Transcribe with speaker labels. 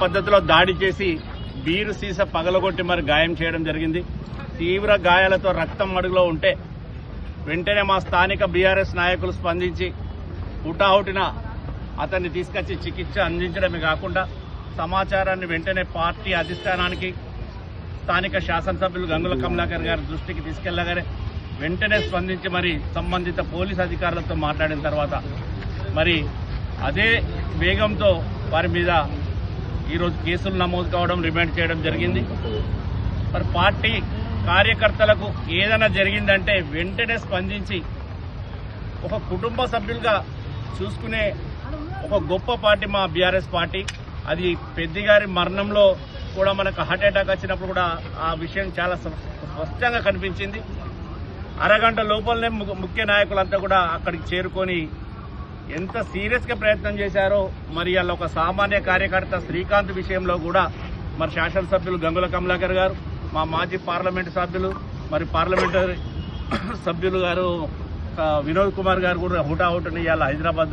Speaker 1: పద్ధతిలో దాడి చేసి బీరు సీస పగలగొట్టి మరి గాయం చేయడం జరిగింది. తీవ్ర గాయాలతో రక్తం అడుగులో ఉంటే వెంటనే మా స్థానిక బీఆర్ఎస్ నాయకులు స్పందించి హుటాహుటిన అతన్ని తీసుకొచ్చి చికిత్స అందించడమే కాకుండా సమాచారాన్ని వెంటనే పార్టీ అధిష్టానానికి స్థానిక శాసనసభ్యులు గంగుల కమలాకర్ గారి దృష్టికి తీసుకెళ్లగానే వెంటనే స్పందించి మరి సంబంధిత పోలీస్ అధికారులతో మాట్లాడిన తర్వాత మరి అదే వేగంతో వారి మీద ఈరోజు కేసులు నమోదు కావడం, రిమాండ్ చేయడం జరిగింది. మరి పార్టీ కార్యకర్తలకు ఏదైనా జరిగిందంటే వెంటనే స్పందించి ఒక కుటుంబ సభ్యులుగా చూసుకునే ఒక గొప్ప పార్టీ మా బీఆర్ఎస్ పార్టీ. అది పెద్దిగారి మరణంలో కూడా మనకు హార్ట్ అటాక్ వచ్చినప్పుడు కూడా ఆ విషయం చాలా స్పష్టంగా కనిపించింది. అరగంట లోపలనే ముఖ్య నాయకులంతా కూడా అక్కడికి చేరుకొని ఎంత సీరియస్గా ప్రయత్నం చేశారో మరి అలా ఒక సామాన్య కార్యకర్త శ్రీకాంత్ విషయంలో కూడా మరి శాసనసభ్యులు గంగుల కమలాకర్ గారు, మా మాజీ పార్లమెంటు సభ్యులు, మరి పార్లమెంటరీ సభ్యులు గారు వినోద్ కుమార్ గారు కూడా హుటాహుటిని ఇవాళ హైదరాబాద్